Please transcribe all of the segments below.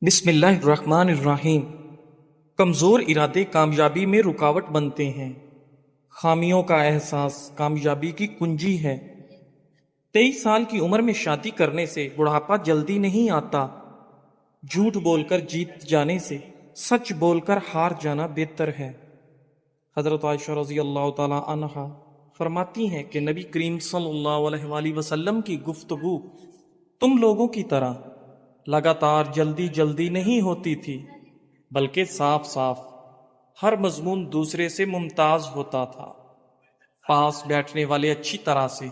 بسم اللہ الرحمن الرحیم۔ کمزور ارادے کامیابی میں رکاوٹ بنتے ہیں۔ خامیوں کا احساس کامیابی کی کنجی ہے۔ 23 سال کی عمر میں شادی کرنے سے بڑھاپا جلدی نہیں آتا۔ جھوٹ بول کر جیت جانے سے سچ بول کر ہار جانا بہتر ہے۔ حضرت عائشہ رضی اللہ تعالی عنہا فرماتی ہیں کہ نبی کریم صلی اللہ علیہ وآلہ وسلم کی گفتگو تم لوگوں کی طرح لگاتار جلدی جلدی نہیں ہوتی تھی، بلکہ صاف صاف ہر مضمون دوسرے سے ممتاز ہوتا تھا۔ پاس بیٹھنے والے اچھی طرح سے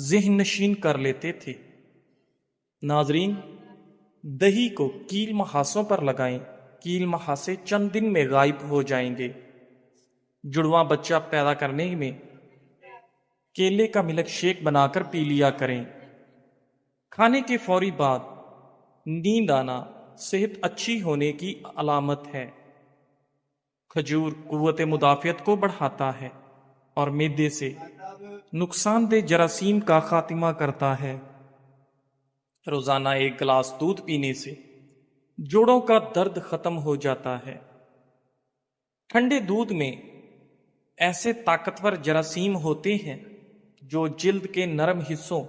ذہن نشین کر لیتے تھے۔ ناظرین، دہی کو کیل محاسوں پر لگائیں، کیل محاسے چند دن میں غائب ہو جائیں گے۔ جڑواں بچہ پیدا کرنے میں کیلے کا ملک شیک بنا کر پی لیا کریں۔ کھانے کے فوری بعد نیند آنا صحت اچھی ہونے کی علامت ہے۔ کھجور قوت مدافعت کو بڑھاتا ہے اور معدے سے نقصان دہ جراثیم کا خاتمہ کرتا ہے۔ روزانہ 1 گلاس دودھ پینے سے جوڑوں کا درد ختم ہو جاتا ہے۔ ٹھنڈے دودھ میں ایسے طاقتور جراثیم ہوتے ہیں جو جلد کے نرم حصوں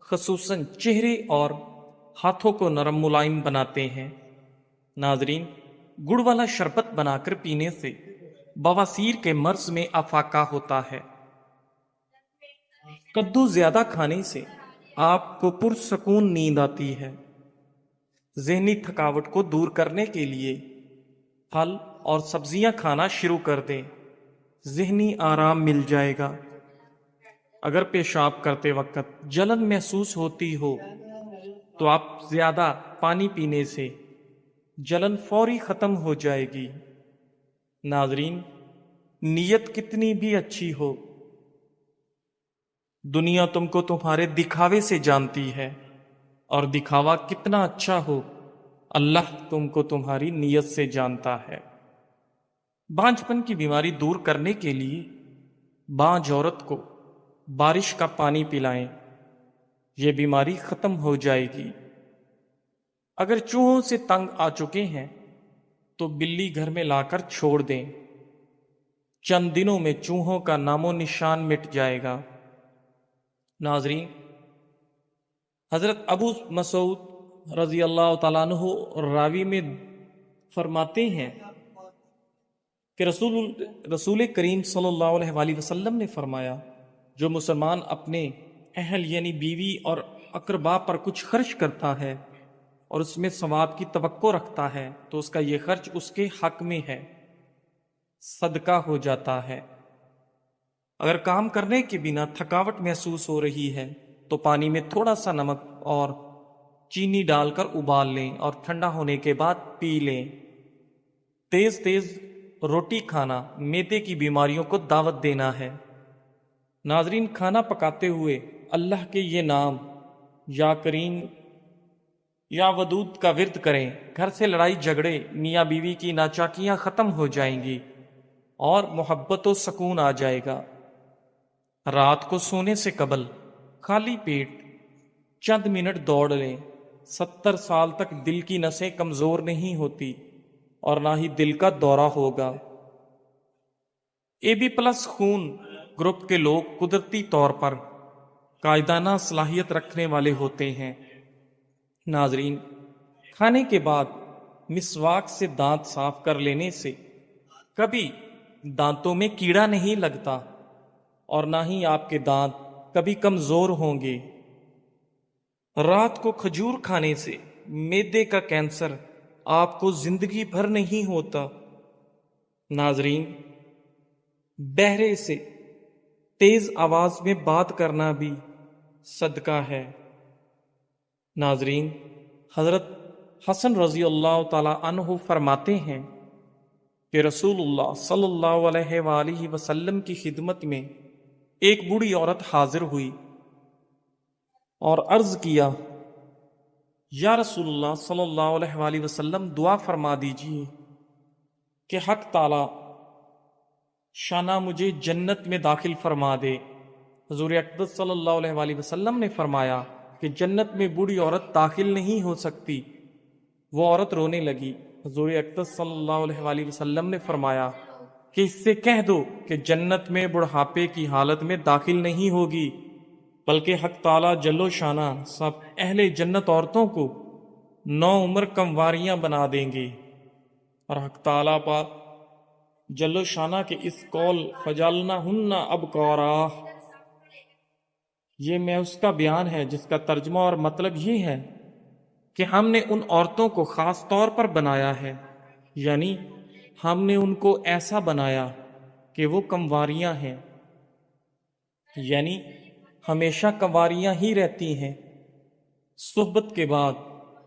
خصوصاً چہرے اور ہاتھوں کو نرم ملائم بناتے ہیں۔ ناظرین، گڑ والا شربت بنا کر پینے سے بواسیر کے مرض میں افاقہ ہوتا ہے۔ کدو زیادہ کھانے سے آپ کو پرسکون نیند آتی ہے۔ ذہنی تھکاوٹ کو دور کرنے کے لیے پھل اور سبزیاں کھانا شروع کر دیں، ذہنی آرام مل جائے گا۔ اگر پیشاب کرتے وقت جلن محسوس ہوتی ہو تو آپ زیادہ پانی پینے سے جلن فوری ختم ہو جائے گی۔ ناظرین، نیت کتنی بھی اچھی ہو، دنیا تم کو تمہارے دکھاوے سے جانتی ہے، اور دکھاوا کتنا اچھا ہو، اللہ تم کو تمہاری نیت سے جانتا ہے۔ بانجھپن کی بیماری دور کرنے کے لیے بانجھ عورت کو بارش کا پانی پلائیں، یہ بیماری ختم ہو جائے گی۔ اگر چوہوں سے تنگ آ چکے ہیں تو بلی گھر میں لا کر چھوڑ دیں، چند دنوں میں چوہوں کا نام و نشان مٹ جائے گا۔ ناظرین، حضرت ابو مسعود رضی اللہ تعالیٰ عنہ راوی میں فرماتے ہیں کہ رسول کریم صلی اللہ علیہ وآلہ وسلم نے فرمایا، جو مسلمان اپنے اہل یعنی بیوی اور اقربا پر کچھ خرچ کرتا ہے اور اس میں ثواب کی توقع رکھتا ہے تو اس کا یہ خرچ اس کے حق میں ہے، صدقہ ہو جاتا ہے۔ اگر کام کرنے کے بنا تھکاوٹ محسوس ہو رہی ہے تو پانی میں تھوڑا سا نمک اور چینی ڈال کر ابال لیں اور ٹھنڈا ہونے کے بعد پی لیں۔ تیز تیز روٹی کھانا معدے کی بیماریوں کو دعوت دینا ہے۔ ناظرین، کھانا پکاتے ہوئے اللہ کے یہ نام یا کریم یا ودود کا ورد کریں، گھر سے لڑائی جھگڑے میاں بیوی کی ناچاکیاں ختم ہو جائیں گی اور محبت و سکون آ جائے گا۔ رات کو سونے سے قبل خالی پیٹ چند منٹ دوڑ لیں۔ 70 سال تک دل کی نسیں کمزور نہیں ہوتی اور نہ ہی دل کا دورہ ہوگا۔ AB+ خون گروپ کے لوگ قدرتی طور پر قائدانہ صلاحیت رکھنے والے ہوتے ہیں۔ ناظرین، کھانے کے بعد مسواک سے دانت صاف کر لینے سے کبھی دانتوں میں کیڑا نہیں لگتا اور نہ ہی آپ کے دانت کبھی کمزور ہوں گے۔ رات کو کھجور کھانے سے معدے کا کینسر آپ کو زندگی بھر نہیں ہوتا۔ ناظرین، بہرے سے تیز آواز میں بات کرنا بھی صدقہ ہے۔ ناظرین، حضرت حسن رضی اللہ تعالی عنہ فرماتے ہیں کہ رسول اللہ صلی اللہ علیہ وآلہ وسلم کی خدمت میں ایک بوڑھی عورت حاضر ہوئی اور عرض کیا، یا رسول اللہ صلی اللہ علیہ وآلہ وسلم، دعا فرما دیجیے کہ حق تعالی شانہ مجھے جنت میں داخل فرما دے۔ حضور اقدس صلی اللہ علیہ وآلہ وسلم نے فرمایا کہ جنت میں بوڑھی عورت داخل نہیں ہو سکتی وہ عورت رونے لگی۔ حضور اقدس صلی اللہ علیہ وآلہ وسلم نے فرمایا کہ اس سے کہہ دو کہ جنت میں بڑھاپے کی حالت میں داخل نہیں ہوگی، بلکہ حق تعالیٰ جل و شانہ سب اہل جنت عورتوں کو 9 عمر کمواریاں بنا دیں گے۔ اور حق تعالیٰ پاک جل و شانہ کے اس قول فجعلناہن ابکارا، یہ میں اس کا بیان ہے جس کا ترجمہ اور مطلب یہ ہے کہ ہم نے ان عورتوں کو خاص طور پر بنایا ہے، یعنی ہم نے ان کو ایسا بنایا کہ وہ کنواریاں ہیں، یعنی ہمیشہ کنواریاں ہی رہتی ہیں، صحبت کے بعد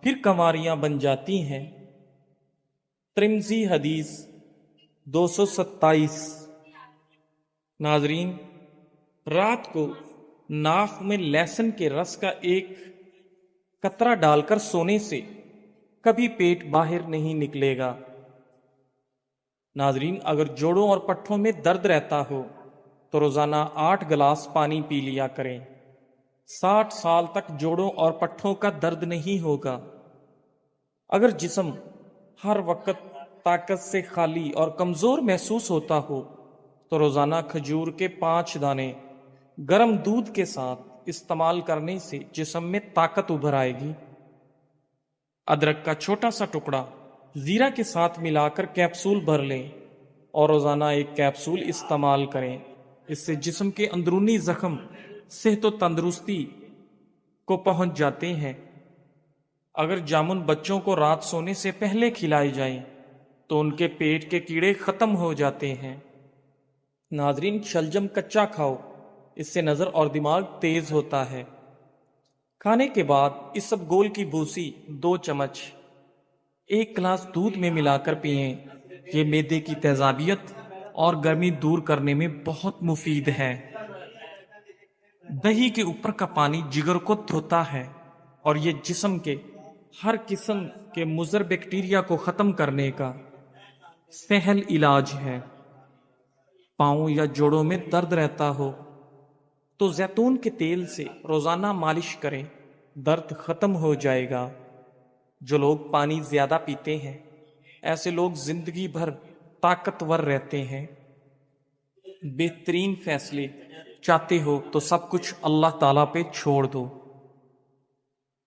پھر کنواریاں بن جاتی ہیں۔ ترمذی حدیث 227۔ ناظرین، رات کو ناک میں لہسن کے رس کا ایک قطرہ ڈال کر سونے سے کبھی پیٹ باہر نہیں نکلے گا۔ ناظرین، اگر جوڑوں اور پٹھوں میں درد رہتا ہو تو روزانہ 8 گلاس پانی پی لیا کریں۔ 60 سال تک جوڑوں اور پٹھوں کا درد نہیں ہوگا۔ اگر جسم ہر وقت طاقت سے خالی اور کمزور محسوس ہوتا ہو تو روزانہ کھجور کے 5 دانے گرم دودھ کے ساتھ استعمال کرنے سے جسم میں طاقت ابھر آئے گی۔ ادرک کا چھوٹا سا ٹکڑا زیرہ کے ساتھ ملا کر کیپسول بھر لیں اور روزانہ 1 کیپسول استعمال کریں۔ اس سے جسم کے اندرونی زخم صحت و تندرستی کو پہنچ جاتے ہیں۔ اگر جامن بچوں کو رات سونے سے پہلے کھلائے جائیں تو ان کے پیٹ کے کیڑے ختم ہو جاتے ہیں۔ ناظرین، شلجم کچا کھاؤ، اس سے نظر اور دماغ تیز ہوتا ہے۔ کھانے کے بعد اسبگول کی بھوسی 2 چمچ 1 گلاس دودھ میں ملا کر پئیں۔ یہ معدے کی تیزابیت اور گرمی دور کرنے میں بہت مفید ہے۔ دہی کے اوپر کا پانی جگر کو دھوتا ہے اور یہ جسم کے ہر قسم کے مضر بیکٹیریا کو ختم کرنے کا سہل علاج ہے۔ پاؤں یا جوڑوں میں درد رہتا ہو تو زیتون کے تیل سے روزانہ مالش کریں، درد ختم ہو جائے گا۔ جو لوگ پانی زیادہ پیتے ہیں ایسے لوگ زندگی بھر طاقتور رہتے ہیں۔ بہترین فیصلے چاہتے ہو تو سب کچھ اللہ تعالیٰ پہ چھوڑ دو۔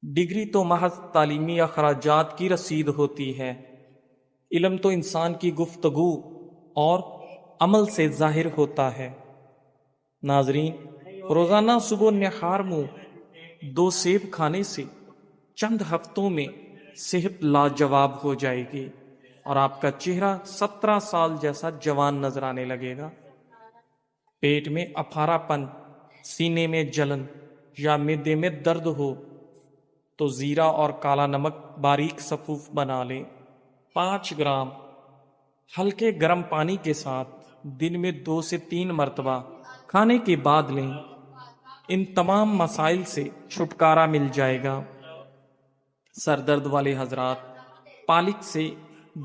ڈگری تو محض تعلیمی اخراجات کی رسید ہوتی ہے، علم تو انسان کی گفتگو اور عمل سے ظاہر ہوتا ہے۔ ناظرین، روزانہ صبح نہار منہ 2 سیب کھانے سے چند ہفتوں میں صحت لاجواب ہو جائے گی اور آپ کا چہرہ 17 سال جیسا جوان نظر آنے لگے گا۔ پیٹ میں اپھارا پن، سینے میں جلن یا معدے میں درد ہو تو زیرہ اور کالا نمک باریک صفوف بنا لیں۔ 5 گرام ہلکے گرم پانی کے ساتھ دن میں 2 سے 3 مرتبہ کھانے کے بعد لیں۔ ان تمام مسائل سے چھٹکارا مل جائے گا۔ سر درد والے حضرات پالک سے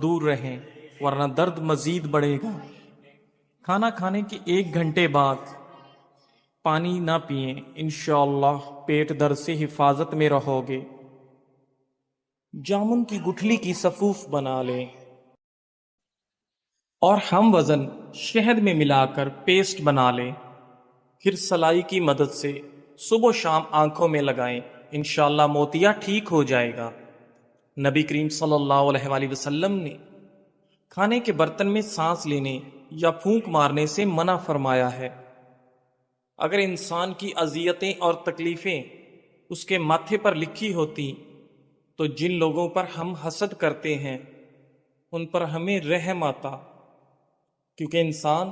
دور رہیں ورنہ درد مزید بڑھے گا۔ کھانا کھانے کے 1 گھنٹے بعد پانی نہ پئیں، انشاءاللہ پیٹ درد سے حفاظت میں رہو گے۔ جامن کی گٹھلی کی صفوف بنا لیں اور ہم وزن شہد میں ملا کر پیسٹ بنا لیں، پھر سلائی کی مدد سے صبح و شام آنکھوں میں لگائیں، انشاءاللہ موتیا ٹھیک ہو جائے گا۔ نبی کریم صلی اللہ علیہ وآلہ وسلم نے کھانے کے برتن میں سانس لینے یا پھونک مارنے سے منع فرمایا ہے۔ اگر انسان کی اذیتیں اور تکلیفیں اس کے ماتھے پر لکھی ہوتی تو جن لوگوں پر ہم حسد کرتے ہیں ان پر ہمیں رحم آتا، کیونکہ انسان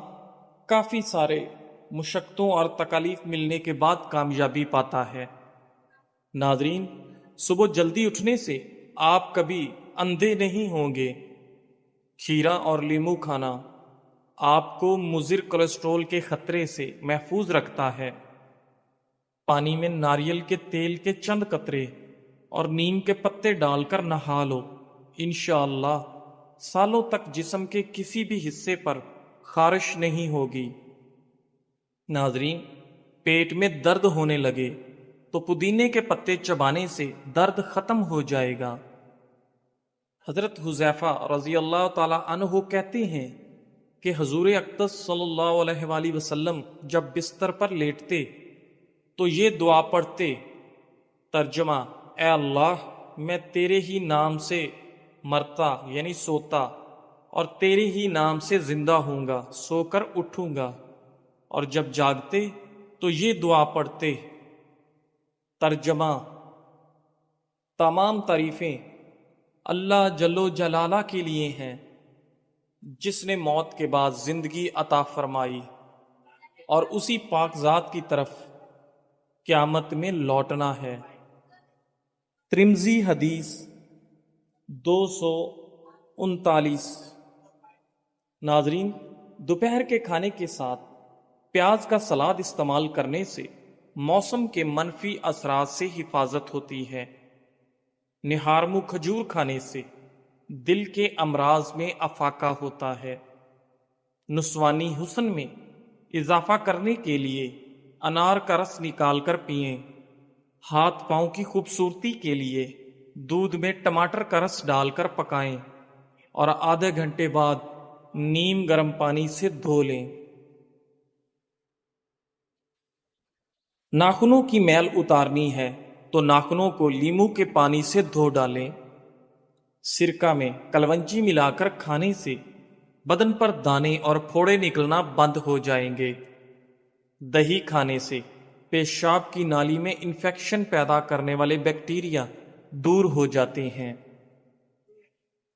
کافی سارے مشقتوں اور تکالیف ملنے کے بعد کامیابی پاتا ہے۔ ناظرین، صبح جلدی اٹھنے سے آپ کبھی اندھے نہیں ہوں گے۔ کھیرا اور لیمو کھانا آپ کو مضر کولیسٹرول کے خطرے سے محفوظ رکھتا ہے۔ پانی میں ناریل کے تیل کے چند قطرے اور نیم کے پتے ڈال کر نہا لو، انشاءاللہ سالوں تک جسم کے کسی بھی حصے پر خارش نہیں ہوگی۔ ناظرین، پیٹ میں درد ہونے لگے تو پودینے کے پتے چبانے سے درد ختم ہو جائے گا۔ حضرت حذیفہ رضی اللہ تعالی عنہ کہتے ہیں کہ حضور اقدس صلی اللہ علیہ وآلہ وسلم جب بستر پر لیٹتے تو یہ دعا پڑھتے، ترجمہ: اے اللہ، میں تیرے ہی نام سے مرتا یعنی سوتا اور تیرے ہی نام سے زندہ ہوں گا، سو کر اٹھوں گا، اور جب جاگتے تو یہ دعا پڑھتے، ترجمہ: تمام تعریفیں اللہ جل و جلالہ کے لیے ہیں، جس نے موت کے بعد زندگی عطا فرمائی، اور اسی پاک ذات کی طرف قیامت میں لوٹنا ہے۔ ترمذی حدیث 239۔ ناظرین، دوپہر کے کھانے کے ساتھ پیاز کا سلاد استعمال کرنے سے موسم کے منفی اثرات سے حفاظت ہوتی ہے۔ نہارمو کھجور کھانے سے دل کے امراض میں افاقہ ہوتا ہے۔ نسوانی حسن میں اضافہ کرنے کے لیے انار کا رس نکال کر پئیں۔ ہاتھ پاؤں کی خوبصورتی کے لیے دودھ میں ٹماٹر کا رس ڈال کر پکائیں اور آدھے گھنٹے بعد نیم گرم پانی سے دھو لیں۔ ناخنوں کی میل اتارنی ہے تو ناخنوں کو لیموں کے پانی سے دھو ڈالیں۔ سرکہ میں کلونجی ملا کر کھانے سے بدن پر دانے اور پھوڑے نکلنا بند ہو جائیں گے۔ دہی کھانے سے پیشاب کی نالی میں انفیکشن پیدا کرنے والے بیکٹیریا دور ہو جاتے ہیں۔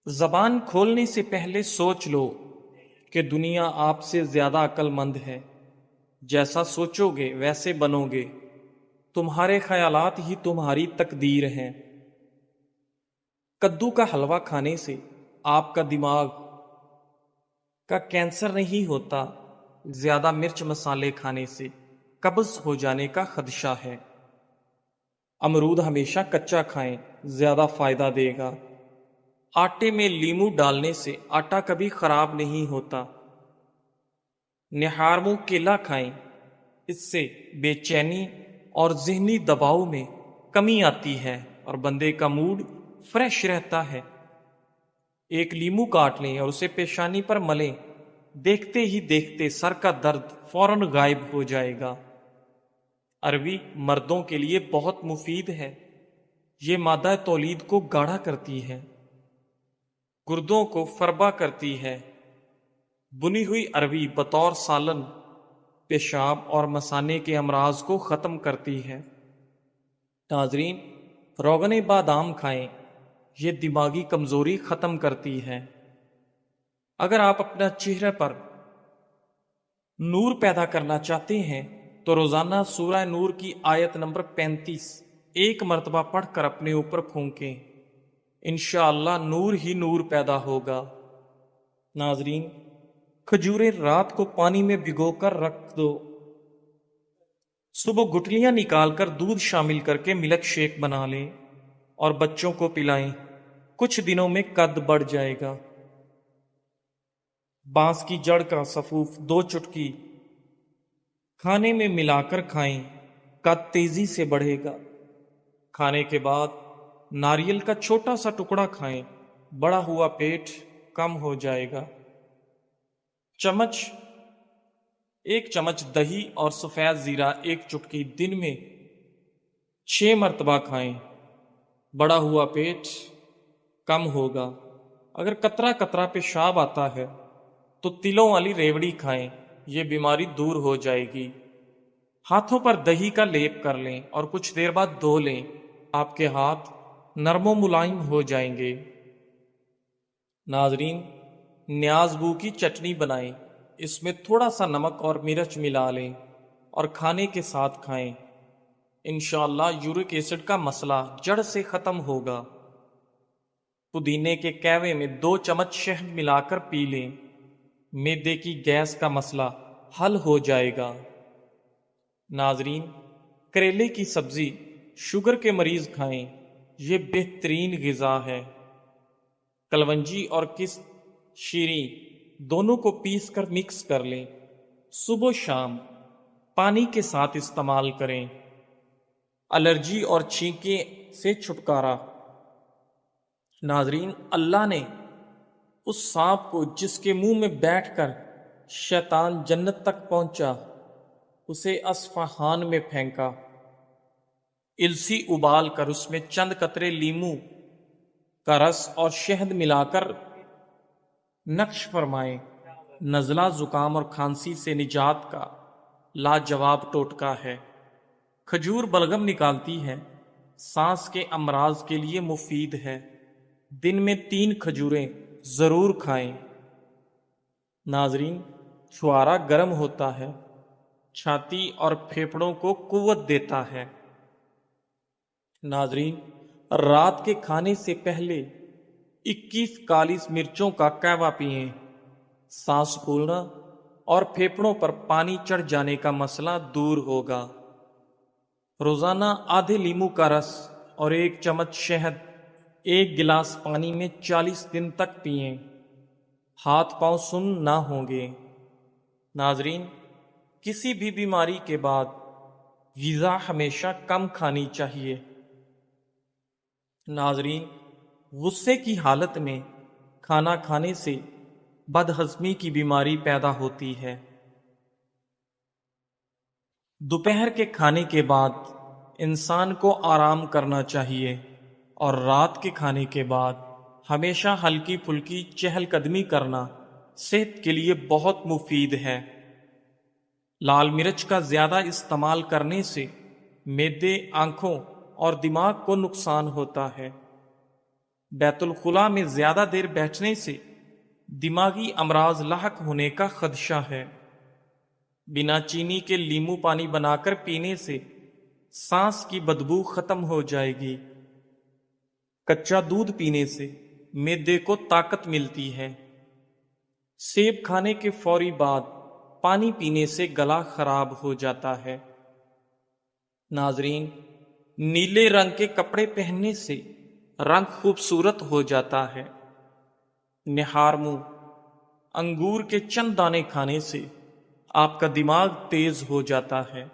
زبان کھولنے سے پہلے سوچ لو کہ دنیا آپ سے زیادہ عقل مند ہے۔ جیسا سوچو گے ویسے بنو گے۔ تمہارے خیالات ہی تمہاری تقدیر ہیں۔ کدو کا حلوہ کھانے سے آپ کا دماغ کا کینسر نہیں ہوتا۔ زیادہ مرچ مسالے کھانے سے قبض ہو جانے کا خدشہ ہے۔ امرود ہمیشہ کچا کھائیں، زیادہ فائدہ دے گا۔ آٹے میں لیموں ڈالنے سے آٹا کبھی خراب نہیں ہوتا۔ نہارمو کیلا کھائیں، اس سے بے چینی اور ذہنی دباؤ میں کمی آتی ہے اور بندے کا موڈ فریش رہتا ہے۔ ایک لیموں کاٹ لیں اور اسے پیشانی پر ملیں، دیکھتے ہی دیکھتے سر کا درد فوراً غائب ہو جائے گا۔ عربی مردوں کے لیے بہت مفید ہے۔ یہ مادہ تولید کو گاڑھا کرتی ہے، گردوں کو فربا کرتی ہے۔ بنی ہوئی عربی بطور سالن پیشاب اور مثانے کے امراض کو ختم کرتی ہے۔ ناظرین، روغن بادام کھائیں، یہ دماغی کمزوری ختم کرتی ہے۔ اگر آپ اپنا چہرے پر نور پیدا کرنا چاہتے ہیں تو روزانہ سورہ نور کی آیت نمبر 35 ایک مرتبہ پڑھ کر اپنے اوپر پھونکیں، انشاءاللہ نور ہی نور پیدا ہوگا۔ ناظرین، کھجوریں رات کو پانی میں بھگو کر رکھ دو، صبح گٹلیاں نکال کر دودھ شامل کر کے ملک شیک بنا لیں اور بچوں کو پلائیں، کچھ دنوں میں قد بڑھ جائے گا۔ بانس کی جڑ کا سفوف 2 چٹکی کھانے میں ملا کر کھائیں، قد تیزی سے بڑھے گا۔ کھانے کے بعد ناریل کا چھوٹا سا ٹکڑا کھائیں، بڑا ہوا پیٹ کم ہو جائے گا۔ ایک چمچ دہی اور سفید زیرہ 1 چٹکی دن میں 6 مرتبہ کھائیں، بڑا ہوا پیٹ کم ہوگا۔ اگر قطرہ قطرہ پیشاب آتا ہے تو تلوں والی ریوڑی کھائیں، یہ بیماری دور ہو جائے گی۔ ہاتھوں پر دہی کا لیپ کر لیں اور کچھ دیر بعد دھو لیں، آپ کے ہاتھ نرم و ملائم ہو جائیں گے۔ ناظرین، نیاز بو کی چٹنی بنائیں، اس میں تھوڑا سا نمک اور مرچ ملا لیں اور کھانے کے ساتھ کھائیں، انشاءاللہ یورک ایسڈ کا مسئلہ جڑ سے ختم ہوگا۔ پودینے کے کہوے میں 2 چمچ شہد ملا کر پی لیں، معدے کی گیس کا مسئلہ حل ہو جائے گا۔ ناظرین، کریلے کی سبزی شوگر کے مریض کھائیں، یہ بہترین غذا ہے۔ کلونجی اور شیریں دونوں کو پیس کر مکس کر لیں، صبح و شام پانی کے ساتھ استعمال کریں۔ الرجی اور چھینکیں سے چھٹکارا۔ ناظرین، اللہ نے اس سانپ کو جس کے منہ میں بیٹھ کر شیطان جنت تک پہنچا اسے اصفہان میں پھینکا، السی ابال کر اس میں چند قطرے لیمو کا رس اور شہد ملا کر نقش فرمائے، نزلہ، زکام اور کھانسی سے نجات کا لاجواب ٹوٹکا ہے۔ کھجور بلغم نکالتی ہے، سانس کے امراض کے لیے مفید ہے، دن میں 3 کھجوریں ضرور کھائیں۔ ناظرین، چھوارا گرم ہوتا ہے، چھاتی اور پھیپھڑوں کو قوت دیتا ہے۔ ناظرین، رات کے کھانے سے پہلے 21 کالی مرچوں کا قہوہ پئیں، سانس پھولنا اور پھیپھڑوں پر پانی چڑھ جانے کا مسئلہ دور ہوگا۔ روزانہ آدھے لیمو کا رس اور 1 چمچ شہد 1 گلاس پانی میں 40 دن تک پئیں، ہاتھ پاؤں سن نہ ہوں گے۔ ناظرین، کسی بھی بیماری کے بعد غذا ہمیشہ کم کھانی چاہیے۔ ناظرین، غصے کی حالت میں کھانا کھانے سے بد ہضمی کی بیماری پیدا ہوتی ہے۔ دوپہر کے کھانے کے بعد انسان کو آرام کرنا چاہیے اور رات کے کھانے کے بعد ہمیشہ ہلکی پھلکی چہل قدمی کرنا صحت کے لیے بہت مفید ہے۔ لال مرچ کا زیادہ استعمال کرنے سے معدے، آنکھوں اور دماغ کو نقصان ہوتا ہے۔ بیت الخلاء میں زیادہ دیر بیٹھنے سے دماغی امراض لاحق ہونے کا خدشہ ہے۔ بنا چینی کے لیمو پانی بنا کر پینے سے سانس کی بدبو ختم ہو جائے گی۔ کچا دودھ پینے سے معدے کو طاقت ملتی ہے۔ سیب کھانے کے فوری بعد پانی پینے سے گلا خراب ہو جاتا ہے۔ ناظرین، نیلے رنگ کے کپڑے پہننے سے رنگ خوبصورت ہو جاتا ہے۔ نہار منہ انگور کے چند دانے کھانے سے آپ کا دماغ تیز ہو جاتا ہے۔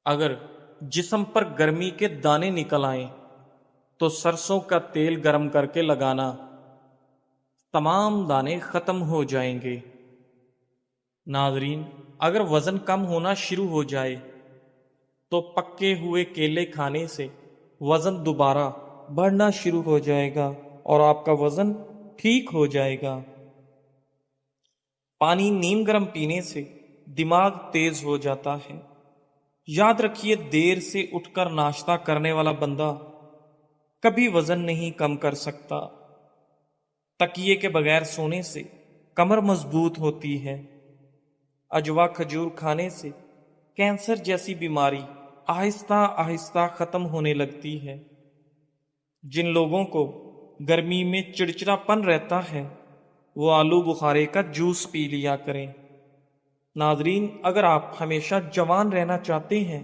اگر جسم پر گرمی کے دانے نکل آئیں تو سرسوں کا تیل گرم کر کے لگانا، تمام دانے ختم ہو جائیں گے۔ ناظرین، اگر وزن کم ہونا شروع ہو جائے تو پکے ہوئے کیلے کھانے سے وزن دوبارہ بڑھنا شروع ہو جائے گا اور آپ کا وزن ٹھیک ہو جائے گا۔ پانی نیم گرم پینے سے دماغ تیز ہو جاتا ہے۔ یاد رکھیے، دیر سے اٹھ کر ناشتہ کرنے والا بندہ کبھی وزن نہیں کم کر سکتا۔ تکیے کے بغیر سونے سے کمر مضبوط ہوتی ہے۔ اجوا کھجور کھانے سے کینسر جیسی بیماری آہستہ آہستہ ختم ہونے لگتی ہے۔ جن لوگوں کو گرمی میں چڑچڑاپن رہتا ہے وہ آلو بخارے کا جوس پی لیا کریں۔ ناظرین، اگر آپ ہمیشہ جوان رہنا چاہتے ہیں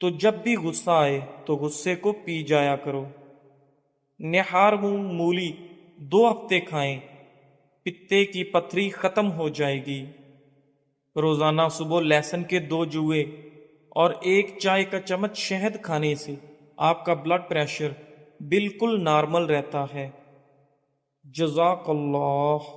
تو جب بھی غصہ آئے تو غصے کو پی جایا کرو۔ نہار منہ مولی 2 ہفتے کھائیں، پتے کی پتھری ختم ہو جائے گی۔ روزانہ صبح لہسن کے 2 جوئے اور 1 چائے کا چمچ شہد کھانے سے آپ کا بلڈ پریشر بالکل نارمل رہتا ہے۔ جزاک اللہ۔